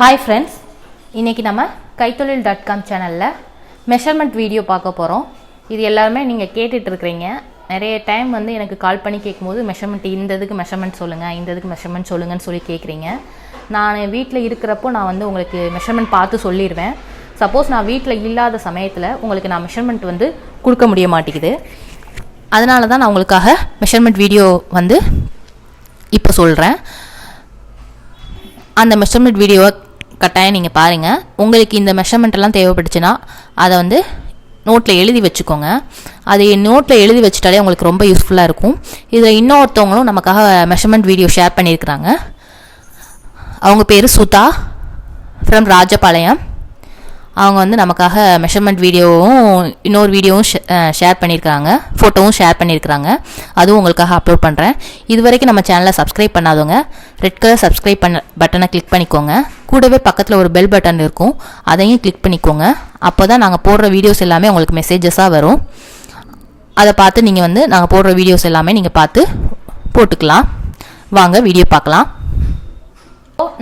Hi friends, இன்னைக்கு நம்ம கைத்தொழில்.com சேனல்ல மெஷர்மென்ட் வீடியோ பார்க்க போறோம். இது எல்லாரும் நீங்க கேட்டிட்டு இருக்கீங்க. நிறைய டைம் வந்து எனக்கு கால் பண்ணி கேக்கும்போது மெஷர்மென்ட் இந்ததுக்கு மெஷர்மென்ட் சொல்லுங்க, இந்ததுக்கு மெஷர்மென்ட் சொல்லுங்கன்னு சொல்லி கேக்குறீங்க. நான் வீட்ல இருக்குறப்போ நான் வந்து உங்களுக்கு மெஷர்மென்ட் பார்த்து சொல்லிடுவேன். சப்போஸ் நான் வீட்ல இல்லாத சமயத்துல உங்களுக்கு நான் மெஷர்மென்ட் வந்து கொடுக்க முடிய மாட்டேங்குது. அதனால தான் நான் உங்களுக்காக மெஷர்மென்ட் வீடியோ வந்து இப்போ சொல்றேன். அந்த மெஷர்மென்ட் வீடியோவை கட்டாயம் நீங்கள் பாருங்கள். உங்களுக்கு இந்த மெஷர்மெண்ட் எல்லாம் தேவைப்பட்டுச்சுன்னா அதை வந்து நோட்டில் எழுதி வச்சுக்கோங்க. அது நோட்டில் எழுதி வச்சுட்டாலே உங்களுக்கு ரொம்ப யூஸ்ஃபுல்லாக இருக்கும். இதில் இன்னொருத்தவங்களும் நமக்காக மெஷர்மெண்ட் வீடியோ ஷேர் பண்ணியிருக்கிறாங்க. அவங்க பேர் சுதா ஃப்ரம் ராஜபாளையம். அவங்க வந்து நமக்காக மெஷர்மெண்ட் வீடியோவும் இன்னொரு வீடியோவும் ஷேர் பண்ணியிருக்காங்க, ஃபோட்டோவும் ஷேர் பண்ணியிருக்கிறாங்க. அதுவும் உங்களுக்காக அப்லோட் பண்ணுறேன். இது வரைக்கும் நம்ம சேனலை சப்ஸ்கிரைப் பண்ணாதவங்க ரெட் கலர் சப்ஸ்கிரைப் பண்ண பட்டனை கிளிக் பண்ணிக்கோங்க. கூடவே பக்கத்தில் ஒரு பெல் பட்டன் இருக்கும், அதையும் கிளிக் பண்ணிக்கோங்க. அப்போ தான் நாங்கள் போடுற வீடியோஸ் எல்லாமே உங்களுக்கு மெசேஜஸாக வரும். அதை பார்த்து நீங்கள் வந்து நாங்கள் போடுற வீடியோஸ் எல்லாமே நீங்கள் பார்த்து போட்டுக்கலாம். வாங்க வீடியோ பார்க்கலாம்.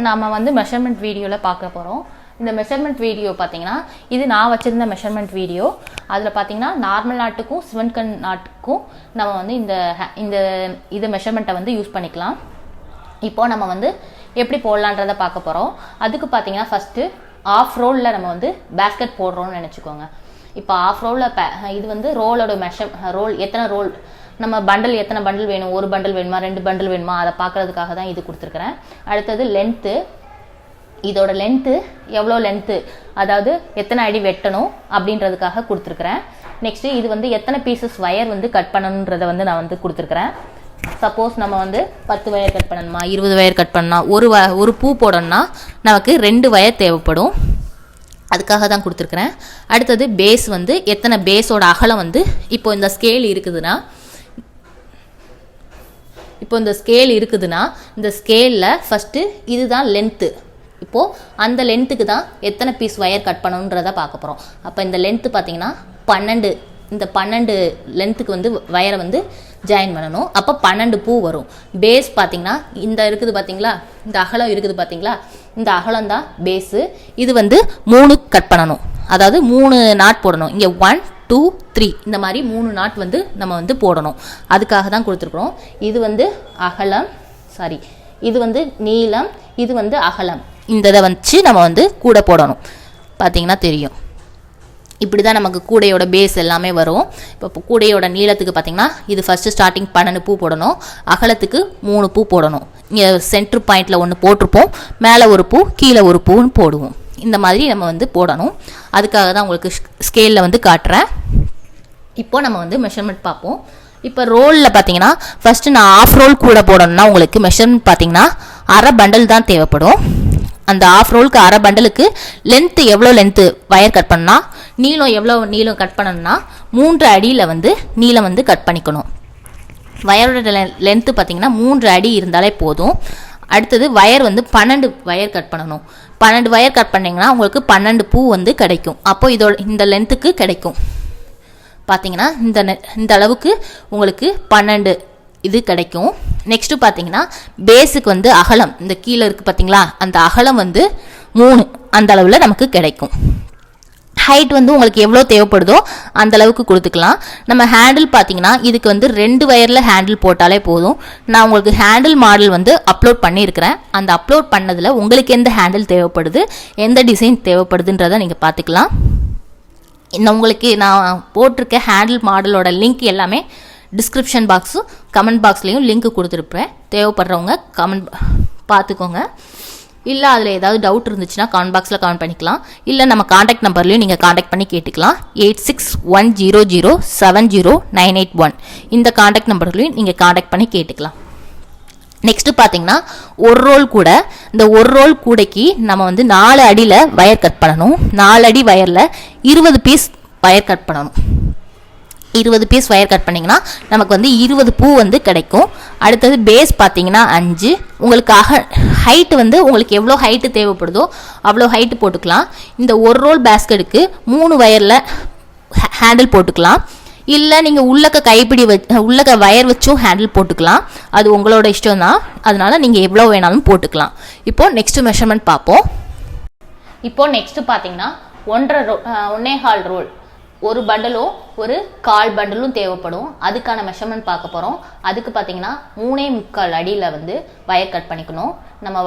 நம்ம வந்து மெஷர்மெண்ட் வீடியோவில் பார்க்க போகிறோம். இந்த மெஷர்மெண்ட் வீடியோ பார்த்தீங்கன்னா இது நான் வச்சுருந்த மெஷர்மெண்ட் வீடியோ. அதில் பார்த்தீங்கன்னா நார்மல் நாட்டுக்கும் சிவன்கண் நாட்டுக்கும் நம்ம வந்து இந்த மெஷர்மெண்ட்டை வந்து யூஸ் பண்ணிக்கலாம். இப்போது நம்ம வந்து எப்படி போடலான்றதை பார்க்க போகிறோம். அதுக்கு பார்த்தீங்கன்னா ஃபஸ்ட்டு ஆஃப் ரோலில் நம்ம வந்து பேஸ்கெட் போடுறோம்னு நினச்சிக்கோங்க. இப்போ ஆஃப் ரோலில் இது வந்து ரோலோட ரோல் எத்தனை ரோல் நம்ம பண்டில் எத்தனை பண்டில் வேணும், ஒரு பண்டில் வேணுமா, 2 பண்டில் வேணுமா, அதை பார்க்குறதுக்காக தான் இது கொடுத்துருக்குறேன். அடுத்தது லென்த்து, இதோட லென்த்து எவ்வளோ லென்த்து, அதாவது எத்தனை அடி வெட்டணும் அப்படின்றதுக்காக கொடுத்துருக்குறேன். நெக்ஸ்ட்டு இது வந்து எத்தனை பீசஸ் வயர் வந்து கட் பண்ணணுன்றதை வந்து நான் வந்து கொடுத்துருக்குறேன். சப்போஸ் நம்ம வந்து 10 வயர் கட் பண்ணணுமா, 20 வயர் கட் பண்ணணும்னா, ஒரு பூ போடணும்னா நமக்கு 2 வயர் தேவைப்படும். அதுக்காக தான் கொடுத்துருக்குறேன். அடுத்தது பேஸ் வந்து எத்தனை பேஸோட அகலம் வந்து இப்போ இந்த ஸ்கேல் இருக்குதுன்னா இந்த ஸ்கேலில் ஃபஸ்ட்டு இதுதான் லென்த்து. இப்போது அந்த லென்த்துக்கு தான் எத்தனை பீஸ் வயர் கட் பண்ணணுன்றதை பார்க்க போகிறோம். அப்போ இந்த லென்த்து பார்த்தீங்கன்னா 12, இந்த 12 லென்த்துக்கு வந்து வயரை வந்து ஜாயின் பண்ணணும். அப்போ 12 பூ வரும். பேஸ் பார்த்தீங்கன்னா இந்த இருக்குது பார்த்தீங்களா, இந்த அகலம் இருக்குது பார்த்தீங்களா, இந்த அகலம் தான் பேஸு. இது வந்து 3 கட் பண்ணணும், அதாவது 3 நாட் போடணும். இங்கே 1 2 3 இந்த மாதிரி 3 நாட் வந்து நம்ம வந்து போடணும். அதுக்காக தான் கொடுத்துருக்குறோம். இது வந்து அகலம், இது வந்து நீளம், இது வந்து அகலம். இந்த இதை வச்சு நம்ம வந்து கூடை போடணும். பார்த்தீங்கன்னா தெரியும், இப்படி தான் நமக்கு கூடையோட பேஸ் எல்லாமே வரும். இப்போ கூடையோட நீளத்துக்கு பார்த்தீங்கன்னா இது ஃபஸ்ட்டு ஸ்டார்டிங் 12 பூ போடணும், அகலத்துக்கு 3 பூ போடணும். இங்கே சென்ட்ரு பாயிண்டில் ஒன்று போட்டிருப்போம், மேலே ஒரு பூ கீழே ஒரு பூன்னு போடுவோம். இந்த மாதிரி நம்ம வந்து போடணும். அதுக்காக தான் உங்களுக்கு ஸ்கேலில் வந்து காட்டுறேன். இப்போ நம்ம வந்து மெஷர்மெண்ட் பார்ப்போம். இப்போ ரோலில் பார்த்தீங்கன்னா ஃபஸ்ட்டு நான் ஆஃப் ரோல் கூட போடணும்னா உங்களுக்கு மெஷர்மெண்ட் பார்த்தீங்கன்னா அரை பண்டல் தான் தேவைப்படும். அந்த ஆஃப் ரோலுக்கு அரை பண்டலுக்கு லென்த்து எவ்வளோ லென்த்து வயர் கட் பண்ணால், நீளம் எவ்வளோ நீளம் கட் பண்ணணும்னா 3 அடியில் வந்து நீளம் வந்து கட் பண்ணிக்கணும். வயரோட லென்த்து பார்த்தீங்கன்னா 3 அடி இருந்தாலே போதும். அடுத்தது வயர் வந்து 12 வயர் கட் பண்ணணும். 12 வயர் கட் பண்ணிங்கன்னா உங்களுக்கு 12 பூ வந்து கிடைக்கும். அப்போது இந்த லென்த்துக்கு கிடைக்கும். பார்த்தீங்கன்னா இந்த அளவுக்கு உங்களுக்கு 12 இது கிடைக்கும். நெக்ஸ்ட்டு பார்த்தீங்கன்னா பேஸுக்கு வந்து அகலம், இந்த கீழே இருக்குது பார்த்தீங்களா, அந்த அகலம் வந்து 3 அந்த அளவில் நமக்கு கிடைக்கும். ஹைட் வந்து உங்களுக்கு எவ்வளோ தேவைப்படுதோ அந்த அளவுக்கு கொடுத்துக்கலாம். நம்ம ஹேண்டில் பார்த்தீங்கன்னா இதுக்கு வந்து 2 வயரில் ஹேண்டில் போட்டாலே போதும். நான் உங்களுக்கு ஹேண்டில் மாடல் வந்து அப்லோட் பண்ணியிருக்கிறேன். அந்த அப்லோட் பண்ணதில் உங்களுக்கு எந்த ஹேண்டில் தேவைப்படுது, எந்த டிசைன் தேவைப்படுதுன்றதை நீங்கள் பார்த்துக்கலாம். உங்களுக்கு நான் போட்டிருக்க ஹேண்டில் மாடலோட லிங்க் எல்லாமே டிஸ்கிரிப்ஷன் பாக்ஸும் கமெண்ட் பாக்ஸ்லேயும் லிங்க் கொடுத்துருப்பேன். தேவைப்படுறவங்க கமெண்ட் பார்த்துக்கோங்க. இல்லை அதில் ஏதாவது டவுட் இருந்துச்சுன்னா கமெண்ட் பாக்ஸில் கமெண்ட் பண்ணிக்கலாம். இல்லை நம்ம காண்டாக்ட் நம்பர்லையும் நீங்கள் காண்டாக்ட் பண்ணி கேட்டுக்கலாம். 8610070981 இந்த காண்டாக்ட் நம்பர்லையும் நீங்கள் காண்டாக்ட் பண்ணி கேட்டுக்கலாம். நெக்ஸ்ட்டு பார்த்தீங்கன்னா ஒரு ரோல் கூட, இந்த ஒரு ரோல் கூடைக்கு நம்ம வந்து 4 அடியில் வயர் கட் பண்ணணும். 4 அடி வயரில் 20 பீஸ் வயர் கட் பண்ணணும். 20 பீஸ் வயர் கட் பண்ணிங்கன்னா நமக்கு வந்து 20 பூ வந்து கிடைக்கும். அடுத்தது பேஸ் பார்த்தீங்கன்னா 5. உங்களுக்கு ஹைட்டு வந்து உங்களுக்கு எவ்வளோ ஹைட்டு தேவைப்படுதோ அவ்வளோ ஹைட்டு போட்டுக்கலாம். இந்த ஒரு ரோல் பேஸ்கெட்டுக்கு 3 வயரில் ஹேண்டில் போட்டுக்கலாம். இல்லை நீங்கள் உள்ளக்க கைப்பிடி உள்ளக்க வயர் வச்சும் ஹேண்டில் போட்டுக்கலாம். அது உங்களோட இஷ்டம் தான். அதனால் நீங்கள் எவ்வளோ வேணாலும் போட்டுக்கலாம். இப்போது நெக்ஸ்ட் மெஷர்மெண்ட் பார்ப்போம். இப்போ நெக்ஸ்ட் பார்த்தீங்கன்னா 1.5 ரோல், ஒரு பண்டலும் ஒரு கால் பண்டலும் தேவைப்படும். அதுக்கான மெஷர்மெண்ட் பார்க்க போகிறோம். அதுக்கு பார்த்தீங்கன்னா 3.25 அடியில் வந்து வயர் கட் பண்ணிக்கணும். நம்ம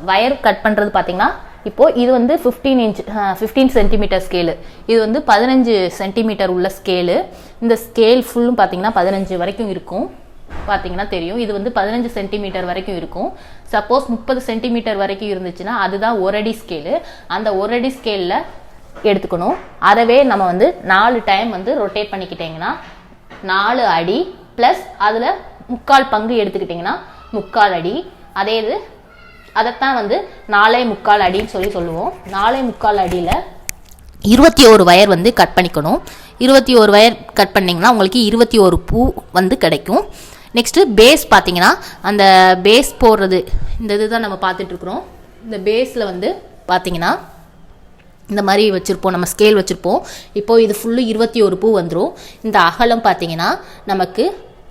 வயர் கட் பண்ணுறது பார்த்தீங்கன்னா இப்போது இது வந்து 15 சென்டிமீட்டர் ஸ்கேலு, இது வந்து 15 சென்டிமீட்டர் உள்ள ஸ்கேலு. இந்த ஸ்கேல் ஃபுல்லும் பார்த்தீங்கன்னா 15 வரைக்கும் இருக்கும். பார்த்தீங்கன்னா தெரியும், இது வந்து 15 சென்டிமீட்டர் வரைக்கும் இருக்கும். சப்போஸ் 30 சென்டிமீட்டர் வரைக்கும் இருந்துச்சுன்னா அதுதான் 1 அடி ஸ்கேலு. அந்த 1 அடி ஸ்கேலில் எடுத்துக்கணும். அதவே நம்ம வந்து 4 டைம் வந்து ரொட்டேட் பண்ணிக்கிட்டிங்கன்னா 4 அடி ப்ளஸ் அதில் 3/4 பங்கு எடுத்துக்கிட்டிங்கன்னா 3/4 அடி. அதே இது அதைத்தான் வந்து 4.25 அடின்னு சொல்லுவோம். 4.25 அடியில் 21 வயர் வந்து கட் பண்ணிக்கணும். 21 வயர் கட் பண்ணிங்கன்னா உங்களுக்கு 21 பூ வந்து கிடைக்கும். நெக்ஸ்ட்டு பேஸ் பார்த்தீங்கன்னா அந்த பேஸ் போடுறது இந்த இதுதான் நம்ம பார்த்துட்ருக்குறோம். இந்த பேஸில் வந்து பார்த்தீங்கன்னா இந்த மாதிரி வச்சுருப்போம், நம்ம ஸ்கேல் வச்சுருப்போம். இப்போது இது ஃபுல்லு 21 பூ வந்துடும். இந்த அகலம் பார்த்தீங்கன்னா நமக்கு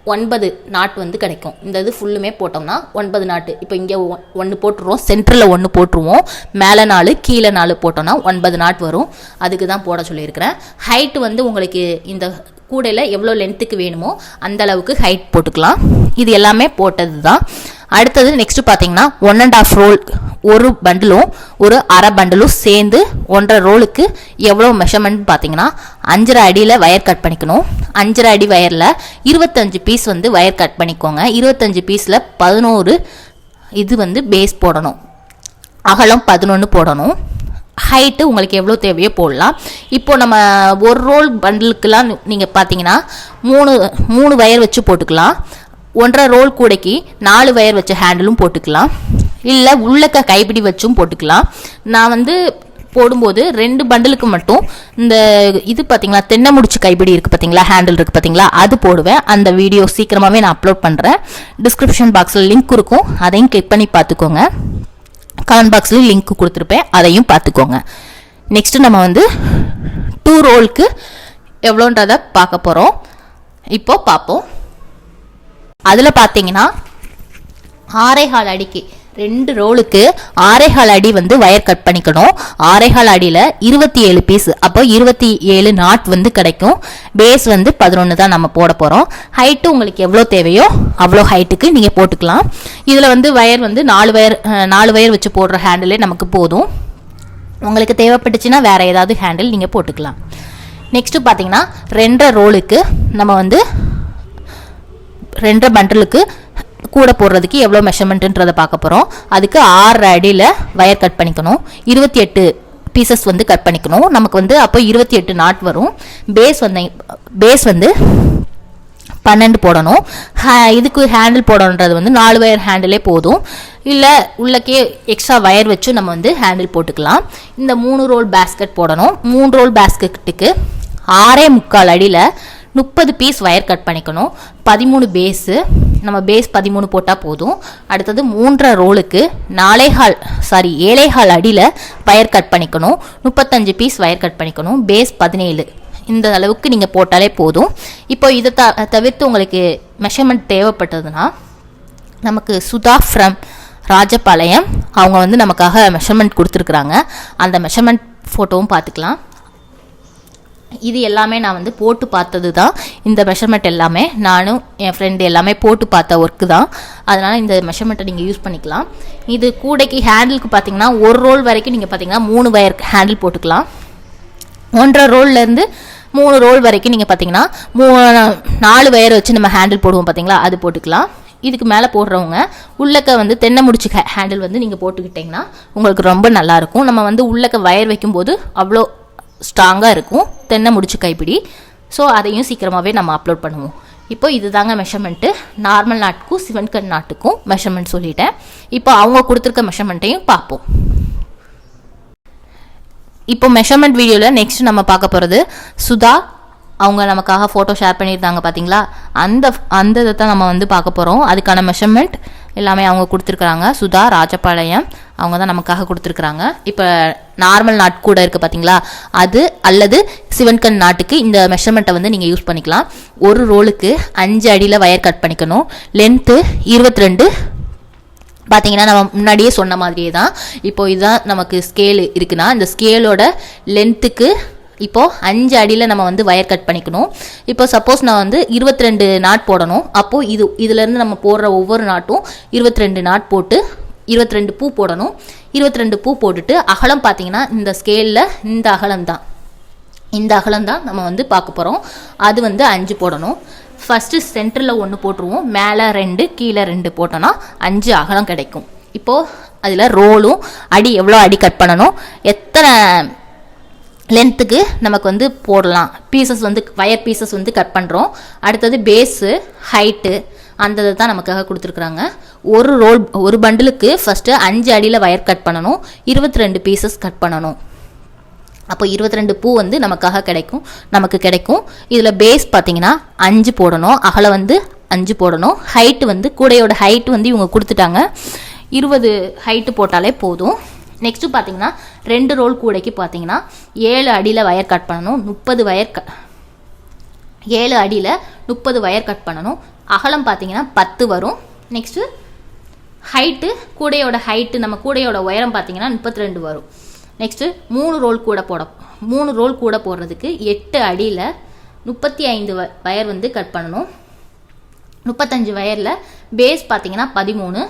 9 நாட் வந்து கிடைக்கும். இந்த இது ஃபுல்லுமே போட்டோம்னா 9 நாட்டு. இப்போ இங்கே 1 போட்டுருவோம், சென்டரில் 1 போட்டுருவோம், மேலே 4 கீழே 4 போட்டோம்னா 9 நாட் வரும். அதுக்கு தான் போட சொல்லியிருக்கிறேன். ஹைட்டு வந்து உங்களுக்கு இந்த கூடையில் எவ்வளோ லென்த்துக்கு வேணுமோ அந்த அளவுக்கு ஹைட் போட்டுக்கலாம். இது எல்லாமே போட்டது தான். அடுத்தது நெக்ஸ்ட் பார்த்தீங்கன்னா 1.5 ரோல், ஒரு பண்டிலும் ஒரு அரை பண்டிலும் சேர்ந்து 1.5 ரோலுக்கு எவ்வளோ மெஷர்மெண்ட் பார்த்தீங்கன்னா 5.5 அடியில் வயர் கட் பண்ணிக்கணும். 5.5 அடி வயரில் 25 பீஸ் வந்து வயர் கட் பண்ணிக்கோங்க. 25 பீஸில் 11 இது வந்து பேஸ் போடணும், அகலம் 11 போடணும். ஹைட்டு உங்களுக்கு எவ்வளோ தேவையோ போடலாம். இப்போது நம்ம ஒரு ரோல் பண்டிலுக்கெல்லாம் நீங்கள் பார்த்தீங்கன்னா 3 வயர் வச்சு போட்டுக்கலாம். 1.5 ரோல் கூடைக்கு 4 வயர் வச்ச ஹேண்டிலும் போட்டுக்கலாம், இல்லை உள்ளக்க கைப்பிடி வச்சும் போட்டுக்கலாம். நான் வந்து போடும்போது 2 பண்டலுக்கு மட்டும் இந்த இது பார்த்தீங்களா தென்னை முடிச்சு கைப்பிடி இருக்குது பார்த்தீங்களா, ஹேண்டில் இருக்குது பார்த்தீங்களா, அது போடுவேன். அந்த வீடியோ சீக்கிரமாகவே நான் அப்லோட் பண்ணுறேன். டிஸ்கிரிப்ஷன் பாக்ஸில் லிங்க் இருக்கும், அதையும் கிளிக் பண்ணி பார்த்துக்கோங்க. கமெண்ட் பாக்ஸ்லேயும் லிங்க் கொடுத்துருப்பேன், அதையும் பார்த்துக்கோங்க. நெக்ஸ்ட்டு நம்ம வந்து 2 ரோலுக்கு எவ்வளோன்றதை பார்க்க போகிறோம். இப்போ பார்ப்போம். அதில் பார்த்தீங்கன்னா 6.25 அடிக்கு 2 ரோலுக்கு 6.25 அடி வந்து வயர் கட் பண்ணிக்கணும். 6.25 அடியில் 27 பீஸ், அப்போ 27 நாட் வந்து கிடைக்கும். பேஸ் வந்து 11 தான் நம்ம போட போகிறோம். ஹைட்டு உங்களுக்கு எவ்வளோ தேவையோ அவ்வளோ ஹைட்டுக்கு நீங்கள் போட்டுக்கலாம். இதில் வந்து வயர் வந்து 4 வயர் வச்சு போடுற ஹேண்டிலே நமக்கு போதும். உங்களுக்கு தேவைப்பட்டுச்சுன்னா வேறு ஏதாவது ஹேண்டில் நீங்கள் போட்டுக்கலாம். நெக்ஸ்ட்டு பார்த்தீங்கன்னா 2.5 ரோலுக்கு நம்ம வந்து 2 பண்டலுக்கு கூட போடுறதுக்கு எவ்வளோ மெஷர்மெண்ட்டுன்றதை பார்க்க போகிறோம். அதுக்கு 6 அடியில் வயர் கட் பண்ணிக்கணும். 28 பீசஸ் வந்து கட் பண்ணிக்கணும். நமக்கு வந்து அப்போ 28 நாட் வரும். பேஸ் வந்து 12 போடணும். இதுக்கு ஹேண்டில் போடணுன்றது வந்து 4 வயர் ஹேண்டிலே போதும், இல்லை உள்ளக்கே எக்ஸ்ட்ரா வயர் வச்சு நம்ம வந்து ஹேண்டில் போட்டுக்கலாம். இந்த 3 ரோல் பேஸ்கெட் போடணும். 3 ரோல் பேஸ்கெட்டுக்கு 6.25 அடியில் 30 பீஸ் வயர் கட் பண்ணிக்கணும். 13 பேஸு, நம்ம பேஸ் 13 போட்டால் போதும். அடுத்தது 3.5 ரோலுக்கு 7.25 அடியில் வயர் கட் பண்ணிக்கணும். 35 பீஸ் வயர் கட் பண்ணிக்கணும். பேஸ் 17, இந்த அளவுக்கு நீங்கள் போட்டாலே போதும். இப்போ இதை தவிர்த்து உங்களுக்கு மெஷர்மெண்ட் தேவைப்பட்டதுன்னா நமக்கு சுதா ஃப்ரம் ராஜபாளையம் அவங்க வந்து நமக்காக மெஷர்மெண்ட் கொடுத்துருக்குறாங்க. அந்த மெஷர்மெண்ட் ஃபோட்டோவும் பார்த்துக்கலாம். இது எல்லாமே நான் வந்து போட்டு பார்த்தது தான். இந்த மெஷர்மெண்ட் எல்லாமே நானும் என் ஃப்ரெண்டு எல்லாமே போட்டு பார்த்த ஒர்க்கு தான். அதனால் இந்த மெஷர்மெண்ட்டை நீங்கள் யூஸ் பண்ணிக்கலாம். இது கூடைக்கு ஹேண்டிலுக்கு பார்த்தீங்கன்னா 1 ரோல் வரைக்கும் நீங்கள் பார்த்தீங்கன்னா 3 வயர் ஹேண்டில் போட்டுக்கலாம். 1.5 ரோல்லேருந்து 3 ரோல் வரைக்கும் நீங்கள் பார்த்தீங்கன்னா 4 வயர் வச்சு நம்ம ஹேண்டில் போடுவோம் பார்த்தீங்களா, அது போட்டுக்கலாம். இதுக்கு மேலே போடுறவங்க உள்ளக்க வந்து தென்னை முடிச்சு ஹேண்டில் வந்து நீங்கள் போட்டுக்கிட்டிங்கன்னா உங்களுக்கு ரொம்ப நல்லாயிருக்கும். நம்ம வந்து உள்ளக்க வயர் வைக்கும்போது அவ்வளோ ஸ்ட்ராங்காக இருக்கும் தென்னை முடிச்சு கைப்பிடி. ஸோ அதையும் சீக்கிரமாகவே நம்ம அப்லோட் பண்ணுவோம். இப்போ இது தாங்க மெஷர்மெண்ட்டு. நார்மல் நாட்டுக்கும் சிவன் கண் நாட்டுக்கும் மெஷர்மெண்ட் சொல்லிட்டேன். இப்போ அவங்க கொடுத்துருக்க மெஷர்மெண்ட்டையும் பார்ப்போம். இப்போ மெஷர்மெண்ட் வீடியோவில் நெக்ஸ்ட் நம்ம பார்க்க போகிறது சுதா அவங்க நமக்காக ஃபோட்டோ ஷேர் பண்ணியிருந்தாங்க பார்த்தீங்களா, அந்த இதை தான் நம்ம வந்து பார்க்க போகிறோம். அதுக்கான மெஷர்மெண்ட் எல்லாமே அவங்க கொடுத்துருக்குறாங்க. சுதா ராஜபாளையம் அவங்க தான் நமக்காக கொடுத்துருக்குறாங்க. இப்போ நார்மல் நாட் கூட இருக்குது பார்த்தீங்களா, அது அல்லது சிவன்கண் நாட்டுக்கு இந்த மெஷர்மெண்ட்டை வந்து நீங்கள் யூஸ் பண்ணிக்கலாம். ஒரு ரோலுக்கு 5 அடியில் வயர் கட் பண்ணிக்கணும். லென்த்து 22 பார்த்தீங்கன்னா நம்ம முன்னாடியே சொன்ன மாதிரியே தான். இப்போது இதுதான் நமக்கு ஸ்கேலு இருக்குன்னா இந்த ஸ்கேலோட லென்த்துக்கு இப்போது 5 அடியில் நம்ம வந்து வயர் கட் பண்ணிக்கணும். இப்போ சப்போஸ் நான் வந்து 22 நாட் போடணும். அப்போது இதுலேருந்து நம்ம போடுற ஒவ்வொரு நாட்டும் 22 நாட் போட்டு 22 பூ போடணும். 22 பூ போட்டுட்டு அகலம் பார்த்தீங்கன்னா இந்த ஸ்கேலில் இந்த அகலம் தான் நம்ம வந்து பார்க்க போகிறோம். அது வந்து 5 போடணும். ஃபஸ்ட்டு சென்டரில் 1 போட்டுருவோம், மேலே 2 கீழே 2 போட்டோன்னா 5 அகலம் கிடைக்கும். இப்போது அதில் ரோலும் எவ்வளோ அடி கட் பண்ணணும், எத்தனை லென்த்துக்கு நமக்கு வந்து போடலாம், பீசஸ் வந்து வயர் பீசஸ் வந்து கட் பண்ணுறோம். அடுத்தது பேஸு ஹைட்டு அந்த தான் நமக்காக கொடுத்துருக்குறாங்க. ஒரு பண்டிலுக்கு ஃபஸ்ட்டு 5 அடியில் வயர் கட் பண்ணணும், 22 பீசஸ் கட் பண்ணணும். அப்போ 22 பூ வந்து நமக்கு கிடைக்கும். இதில் பேஸ் பார்த்தீங்கன்னா 5 போடணும், அகலம் வந்து 5 போடணும். ஹைட்டு வந்து கூடையோட ஹைட்டு வந்து இவங்க கொடுத்துட்டாங்க, 20 ஹைட்டு போட்டாலே போதும். நெக்ஸ்ட்டு பார்த்தீங்கன்னா 2 ரோல் கூடைக்கு பார்த்தீங்கன்னா 7 அடியில் வயர் கட் பண்ணணும். 7 அடியில் 30 வயர் கட் பண்ணணும். அகலம் பார்த்தீங்கன்னா 10 வரும். நெக்ஸ்ட்டு ஹைட்டு கூடையோட ஹைட்டு நம்ம கூடையோட உயரம் பார்த்தீங்கன்னா 32 வரும். நெக்ஸ்ட்டு 3 ரோல் கூட போடுறதுக்கு 8 அடியில் 35 வயர் வந்து கட் பண்ணணும். 35 வயரில் பேஸ் பார்த்தீங்கன்னா 13,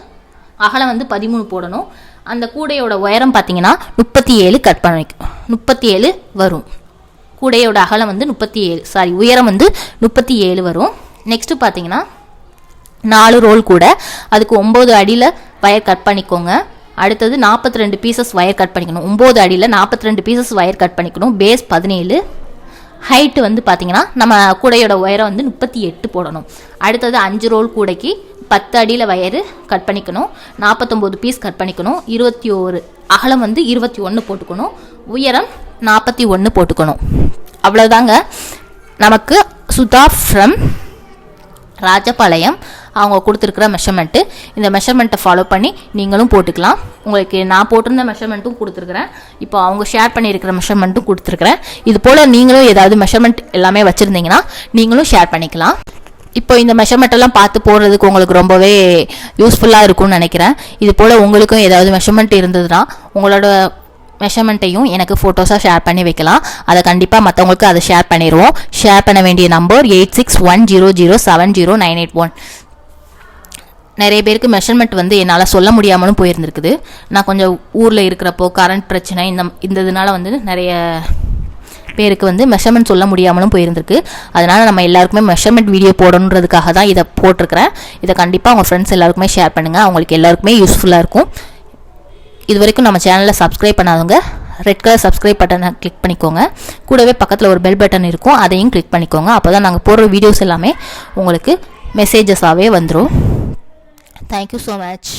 அகலம் வந்து 13 போடணும். அந்த கூடையோட உயரம் பார்த்தீங்கன்னா 37 கட் பண்ணிக்கும், 37 வரும். கூடையோட அகலம் வந்து உயரம் வந்து 37 வரும். நெக்ஸ்ட்டு பார்த்தீங்கன்னா 4 ரோல் கூட அதுக்கு 9 அடியில் வயர் கட் பண்ணிக்கோங்க. அடுத்தது 42 பீசஸ் வயர் கட் பண்ணிக்கணும். 9 அடியில் 42 பீசஸ் வயர் கட் பண்ணிக்கணும். பேஸ் 17, ஹைட்டு வந்து பார்த்தீங்கன்னா நம்ம கூடையோட உயரம் வந்து 38 போடணும். அடுத்தது 5 ரோல் கூடைக்கு 10 அடியில் வயரு கட் பண்ணிக்கணும். 49 பீஸ் கட் பண்ணிக்கணும். 21 அகலம் வந்து 21 போட்டுக்கணும். உயரம் 41 போட்டுக்கணும். அவ்வளோதாங்க. நமக்கு சுதா ஃப்ரம் ராஜபாளையம் அவங்க கொடுத்துருக்குற மெஷர்மெண்ட்டு. இந்த மெஷர்மெண்ட்டை ஃபாலோ பண்ணி நீங்களும் போட்டுக்கலாம். உங்களுக்கு நான் போட்டிருந்த மெஷர்மெண்ட்டும் கொடுத்துருக்குறேன், இப்போ அவங்க ஷேர் பண்ணியிருக்கிற மெஷர்மெண்ட்டும் கொடுத்துருக்குறேன். இது போல் நீங்களும் ஏதாவது மெஷர்மெண்ட் எல்லாமே வச்சுருந்தீங்கன்னா நீங்களும் ஷேர் பண்ணிக்கலாம். இப்போ இந்த மெஷர்மெண்ட்டெல்லாம் பார்த்து போடுறதுக்கு உங்களுக்கு ரொம்பவே யூஸ்ஃபுல்லாக இருக்கும்னு நினைக்கிறேன். இது போல் உங்களுக்கும் ஏதாவது மெஷர்மெண்ட் இருந்ததுன்னா உங்களோட மெஷர்மெண்ட்டையும் எனக்கு ஃபோட்டோஸாக ஷேர் பண்ணி வைக்கலாம். அதை கண்டிப்பாக மற்றவங்களுக்கு அதை ஷேர் பண்ணிடுவோம். ஷேர் பண்ண வேண்டிய நம்பர் 8610070981. நிறைய பேருக்கு மெஷர்மெண்ட் வந்து என்னால் சொல்ல முடியாமலும் போயிருந்துருக்குது. நான் கொஞ்சம் ஊரில் இருக்கிறப்போ கரண்ட் பிரச்சனை இந்த இதனால வந்து நிறைய பேருக்கு வந்து மெஷர்மெண்ட் சொல்ல முடியாமலும் போயிருந்திருக்கு. அதனால் நம்ம எல்லாருக்குமே மெஷர்மெண்ட் வீடியோ போடணுன்றதுக்காக தான் இதை போட்டிருக்கிறேன். இதை கண்டிப்பாக உங்கள் ஃப்ரெண்ட்ஸ் எல்லாருக்குமே ஷேர் பண்ணுங்கள், அவங்களுக்கு எல்லாருக்குமே யூஸ்ஃபுல்லாக இருக்கும். இது வரைக்கும் நம்ம சேனலில் சப்ஸ்கிரைப் பண்ணாதவங்க ரெட் கலர் சப்ஸ்கிரைப் பட்டனை கிளிக் பண்ணிக்கோங்க. கூடவே பக்கத்தில் ஒரு பெல் பட்டன் இருக்கும், அதையும் கிளிக் பண்ணிக்கோங்க. அப்போ தான் நாங்கள் போடுற வீடியோஸ் எல்லாமே உங்களுக்கு மெசேஜஸாகவே வந்துடும். Thank you so much.